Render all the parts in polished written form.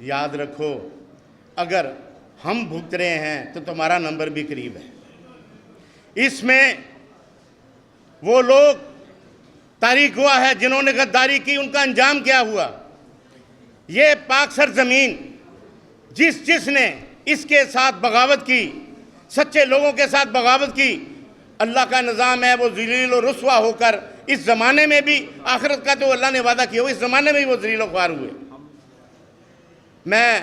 याद रखो, अगर हम भुगत रहे हैं तो तुम्हारा नंबर भी करीब है। इसमें वो लोग तारीख हुआ है जिन्होंने गद्दारी की, उनका अंजाम क्या हुआ। ये पाक सरजमीन जिसने इसके साथ बगावत की, सच्चे लोगों के साथ बगावत की, अल्लाह का निज़ाम है वो ज़लील और रुस्वा होकर इस ज़माने में भी, आखिरत का तो अल्लाह ने वादा किया हो, इस ज़माने में भी वो ज़लील ख्वार हुए। मैं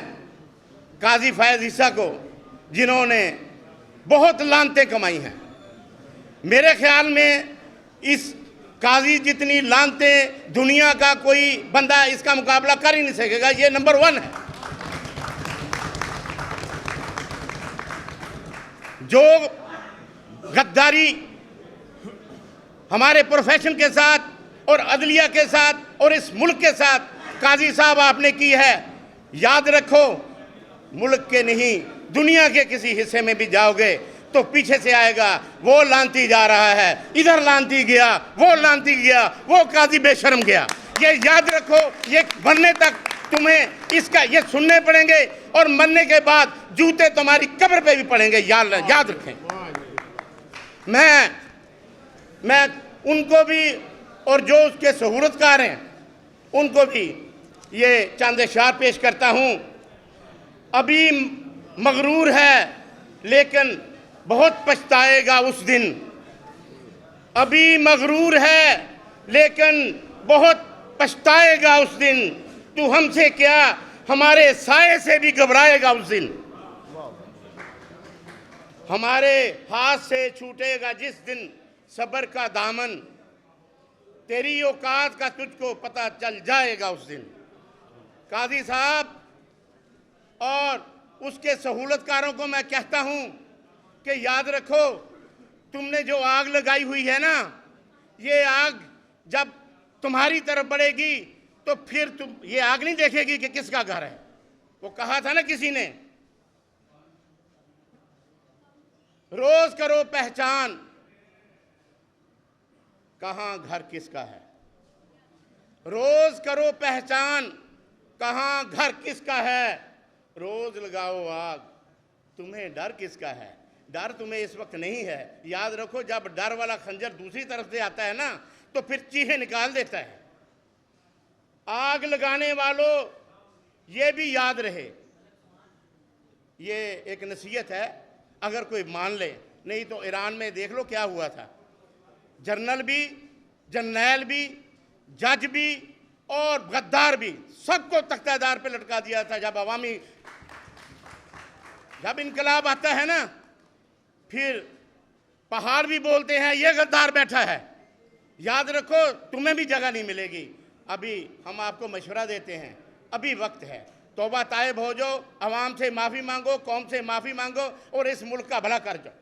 काजी फ़ैज़ ईसा को, जिन्होंने बहुत लानतें कमाई हैं, मेरे ख्याल में इस काजी जितनी लानतें दुनिया का कोई बंदा इसका मुकाबला कर ही नहीं सकेगा। ये नंबर 1 है। जो गद्दारी हमारे प्रोफेशन के साथ और अदलिया के साथ और इस मुल्क के साथ काजी साहब आपने की है, याद रखो, मुल्क के नहीं दुनिया के किसी हिस्से में भी जाओगे तो पीछे से आएगा वो लानती जा रहा है, इधर लानती गया, वो लानती गया, वो काजी बेशर्म गया। ये याद रखो, ये बनने तक तुम्हें इसका ये सुनने पड़ेंगे और मरने के बाद जूते तुम्हारी कब्र पे भी पड़ेंगे। याद रखें। मैं उनको भी और जो उसके सहूलतकार हैं उनको भी ये चंद इशार पेश करता हूँ। अभी मगरूर है लेकिन बहुत पछताएगा उस दिन। अभी मगरूर है लेकिन बहुत पछताएगा उस दिन। तू हमसे क्या, हमारे साए से भी घबराएगा उस दिन। हमारे हाथ से छूटेगा जिस दिन सब्र का दामन, तेरी औकात का तुझको पता चल जाएगा उस दिन। काजी साहब और उसके सहूलतकारों को मैं कहता हूं कि याद रखो, तुमने जो आग लगाई हुई है ना, ये आग जब तुम्हारी तरफ बढ़ेगी तो फिर तुम ये आग नहीं देखेगी कि किसका घर है। वो कहा था ना किसी ने, रोज करो पहचान कहां घर किसका है। रोज करो पहचान कहां घर किसका है। रोज लगाओ आग, तुम्हें डर किसका है। डर तुम्हें इस वक्त नहीं है। याद रखो, जब डर वाला खंजर दूसरी तरफ से आता है ना तो फिर चीखें निकाल देता है। आग लगाने वालों, ये भी याद रहे, ये एक नसीहत है, अगर कोई मान ले। नहीं तो ईरान में देख लो क्या हुआ था। जर्नल भी, जर्नैल भी, जज भी और गद्दार भी, सबको तख्तादार पे लटका दिया था। जब इनकलाब आता है ना, फिर पहाड़ भी बोलते हैं ये गद्दार बैठा है। याद रखो, तुम्हें भी जगह नहीं मिलेगी। अभी हम आपको मशवरा देते हैं, अभी वक्त है, तौबा तायब हो जाओ, अवाम से माफ़ी मांगो, कौम से माफ़ी मांगो और इस मुल्क का भला कर जाओ।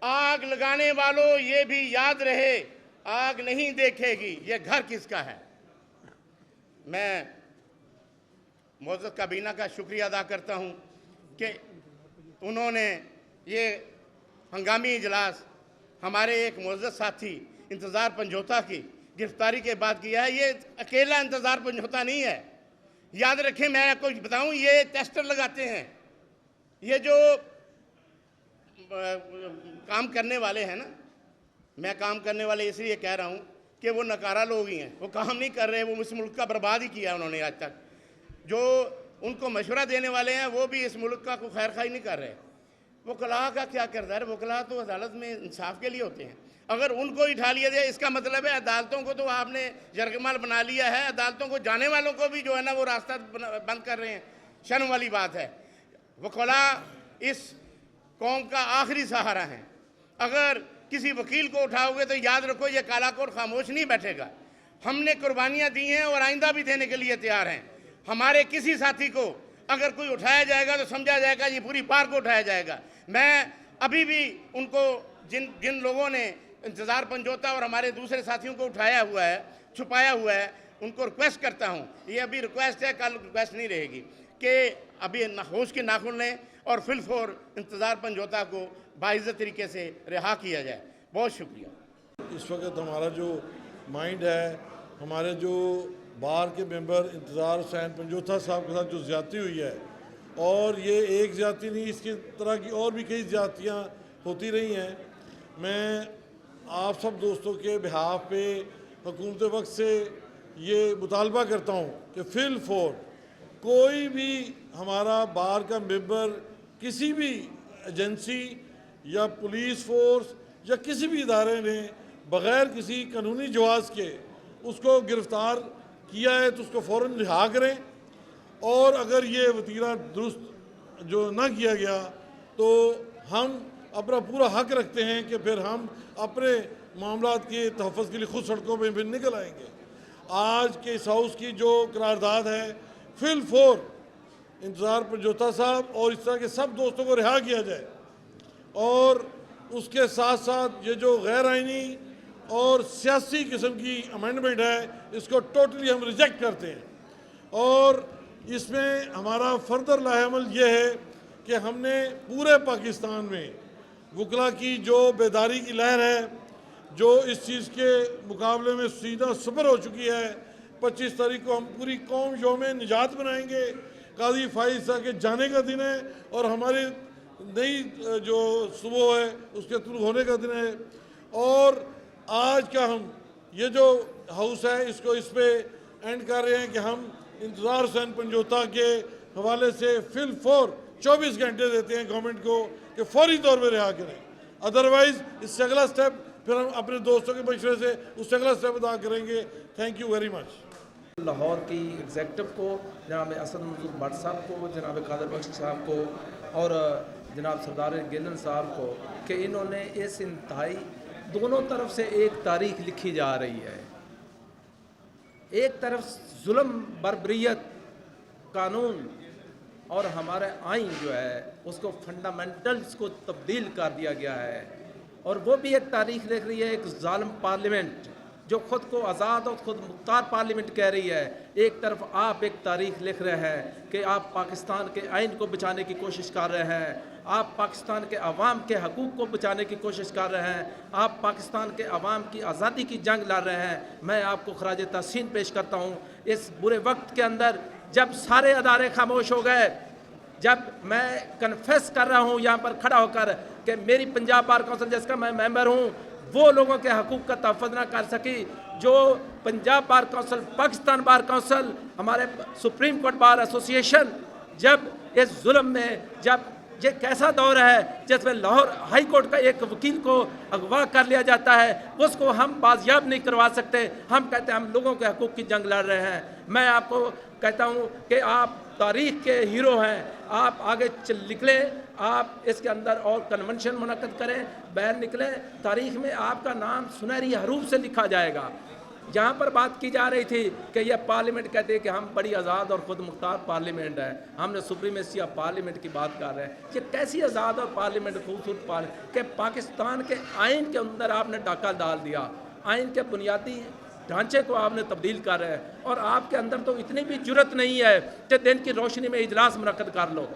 आग लगाने वालों, ये भी याद रहे, आग नहीं देखेगी ये घर किसका है। मैं मोअज़्ज़ज़ काबीना का शुक्रिया अदा करता हूँ कि उन्होंने ये हंगामी इजलास हमारे एक मोअज़्ज़ज़ साथी इंतज़ार पंजोता की गिरफ्तारी के बाद किया है। ये अकेला इंतज़ार पंजोता नहीं है। याद रखें, मैं आपको बताऊं, ये टेस्टर लगाते हैं। ये जो काम करने वाले हैं ना, मैं काम करने वाले इसलिए कह रहा हूं कि वो नकारा लोग ही हैं, वो काम नहीं कर रहे। वो इस मुल्क का बर्बाद ही किया उन्होंने आज तक। जो उनको मशवरा देने वाले हैं वो भी इस मुल्क का कोई खैर खाई नहीं कर रहे। वकला का क्या किरदार है? वकला तो अदालत में इंसाफ के लिए होते हैं। अगर उनको ही उठा लिया जाए, इसका मतलब है अदालतों को तो आपने जरगमाल बना लिया है, अदालतों को जाने वालों को भी जो है ना वो रास्ता बंद कर रहे हैं। शर्म वाली बात है। वकला इस कौम का आखिरी सहारा है। अगर किसी वकील को उठाओगे तो याद रखो, ये काला कोट खामोश नहीं बैठेगा। हमने कुर्बानियाँ दी हैं और आइंदा भी देने के लिए तैयार हैं। हमारे किसी साथी को अगर कोई उठाया जाएगा तो समझा जाएगा ये पूरी पार को उठाया जाएगा। मैं अभी भी उनको, जिन लोगों ने इंतज़ार पंजोता और हमारे दूसरे साथियों को उठाया हुआ है, छुपाया हुआ है, उनको रिक्वेस्ट करता हूँ, ये अभी रिक्वेस्ट है, कल रिक्वेस्ट नहीं रहेगी, कि अभी होश के नाखुन लें और फिलफोर इंतज़ार पंजोता को बाइज़्ज़त तरीके से रिहा किया जाए। बहुत शुक्रिया। इस वक्त हमारा जो माइंड है, हमारे जो बार के मेंबर इंतज़ार हुसैन पंजोथा साहब के साथ जो ज़्यादती हुई है, और ये एक ज़्यादती नहीं, इसकी तरह की और भी कई ज़्यादतियाँ होती रही हैं। मैं आप सब दोस्तों के बिहाफ पे हुकूमत वक्त से ये मुतालबा करता हूँ कि फिल फोर कोई भी हमारा बार का मेंबर किसी भी एजेंसी या पुलिस फोर्स या किसी भी इदारे ने बग़ैर किसी कानूनी जवाज़ के उसको गिरफ़्तार किया है तो उसको फ़ौरन रिहा करें, और अगर ये वतीरा दुरुस्त जो ना किया गया तो हम अपना पूरा हक रखते हैं कि फिर हम अपने मामलात के तहफ़्फ़ुज़ के लिए खुद सड़कों में भी निकल आएंगे। आज के इस हाउस की जो करारदाद है, फिल फोर इंतज़ार पंजोथा साहब और इस तरह के सब दोस्तों को रिहा किया जाए, और उसके साथ साथ ये जो गैर आइनी और सियासी किस्म की अमेंडमेंट है इसको टोटली हम रिजेक्ट करते हैं। और इसमें हमारा फर्दर लाहेअमल ये है कि हमने पूरे पाकिस्तान में वकला की जो बेदारी की लहर है, जो इस चीज़ के मुकाबले में सीधा सबर हो चुकी है, 25 तारीख को हम पूरी कौम यौम निजात बनाएंगे। काजी फाइज साहब के जाने का दिन है और हमारी नई जो सुबह है उसके शुरू होने का दिन है। और आज का हम ये जो हाउस है इसको इस पे एंड कर रहे हैं कि हम इंतज़ार हुसैन पंजोथा के हवाले से फिल फोर 24 घंटे देते हैं गवर्नमेंट को कि फौरी तौर पर रिहा करें। अदरवाइज़ इससे अगला स्टेप फिर हम अपने दोस्तों के मशवरे से उससे अगला स्टेप अदा करेंगे। Thank you very much. Lahore की एग्जेक्टिव को जनाब असद मंजूर भट्ट साहब को, जनाब कादर बख्श साहब को और जनाब सरदार गिलन साहब को कि इन्होंने इस इंतहाई दोनों तरफ से एक तारीख लिखी जा रही है। एक तरफ जुल्म बर्बरियत कानून और हमारे आइन जो है उसको फंडामेंटल्स को तब्दील कर दिया गया है, और वो भी एक तारीख लिख रही है एक जालिम पार्लियामेंट जो ख़ुद को आज़ाद और ख़ुद मुख्तार पार्लियामेंट कह रही है। एक तरफ आप एक तारीख लिख रहे हैं कि आप पाकिस्तान के आइन को बचाने की कोशिश कर रहे हैं, आप पाकिस्तान के अवाम के हकूक़ को बचाने की कोशिश कर रहे हैं, आप पाकिस्तान के अवाम की आज़ादी की जंग लड़ रहे हैं। मैं आपको खराज तहसीन पेश करता हूँ इस बुरे वक्त के अंदर जब सारे अदारे खामोश हो गए, जब मैं कन्फेस कर रहा हूँ यहाँ पर खड़ा होकर कि मेरी पंजाब बार काउंसिल जिसका मैं मेंबर हूँ वो लोगों के हकूक़ का तहफ़्फ़ुज़ ना कर सकी, जो Punjab bar council, Pakistan bar council, हमारे सुप्रीम कोर्ट बार एसोसिएशन, जब इस जुल्म में, जब ये कैसा दौर है जिसमें लाहौर हाई कोर्ट का एक वकील को अगवा कर लिया जाता है, उसको हम बाजियाब नहीं करवा सकते। हम कहते हैं हम लोगों के हकूक़ की जंग लड़ रहे हैं। मैं आपको कहता हूँ कि आप तारीख़ के हीरो हैं, आप आगे निकले, आप इसके अंदर और कन्वेंशन मुनक़्क़द करें, बैन निकले, तारीख़ में आपका नाम सुनहरी हरूफ से लिखा जाएगा। जहाँ पर बात की जा रही थी कि यह पार्लियामेंट कहते हैं कि हम बड़ी आज़ाद और ख़ुद मुख्तार पार्लियामेंट है, हमने सुप्रीमेसी ऑफ पार्लियामेंट की बात कर रहे हैं। ये कैसी आज़ाद और पार्लियामेंट खूबसूरत पार्लियामेंट कि पाकिस्तान के आइन के अंदर आपने डाका डाल दिया, आइन के बुनियादी ढांचे को आपने तब्दील कर रहे हैं, और आपके अंदर तो इतनी भी जुर्रत नहीं है कि दिन की रोशनी में इजलास मुनक़्क़द कर लो।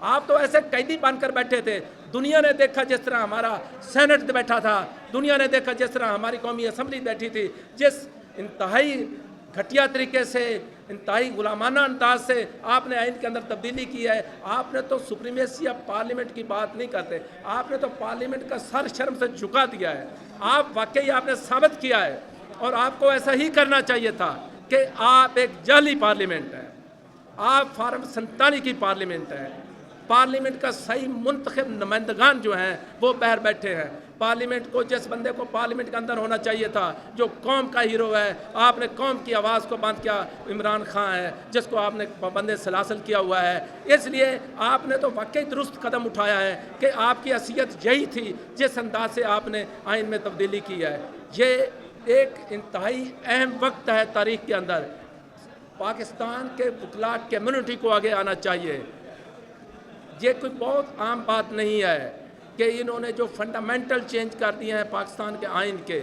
आप तो ऐसे कैदी बनकर बैठे थे। दुनिया ने देखा जिस तरह हमारा सेनेट बैठा था, दुनिया ने देखा जिस तरह हमारी कौमी असम्बली बैठी थी, जिस इंतहाई घटिया तरीके से, इंतहाई गुलामाना अंदाज से आपने आइन के अंदर तब्दीली की है। आपने तो सुप्रीमेसी ऑफ पार्लियामेंट की बात नहीं करते, आपने तो पार्लियामेंट का सर शर्म से झुका दिया है। आप वाकई आपने साबित किया है, और आपको ऐसा ही करना चाहिए था कि आप एक जाली पार्लियामेंट है, आप फार्म 47 की पार्लियामेंट है। पार्लियामेंट का सही मुंतखब नुमाइंदगान जो हैं वो बाहर बैठे हैं। पार्लियामेंट को, जिस बंदे को पार्लियामेंट के अंदर होना चाहिए था, जो कौम का हीरो है, आपने कौम की आवाज़ को बंद किया। इमरान खान है जिसको आपने पाबंद सलासल किया हुआ है। इसलिए आपने तो वाकई दुरुस्त कदम उठाया है कि आपकी हैसियत यही थी जिस अंदाज से आपने आइन में तब्दीली की है। ये एक इंतहाई अहम वक्त है तारीख़ के अंदर। पाकिस्तान के वकला कम्युनिटी को आगे आना चाहिए। ये कोई बहुत आम बात नहीं है कि इन्होंने जो फंडामेंटल चेंज कर दिए हैं पाकिस्तान के आइन के,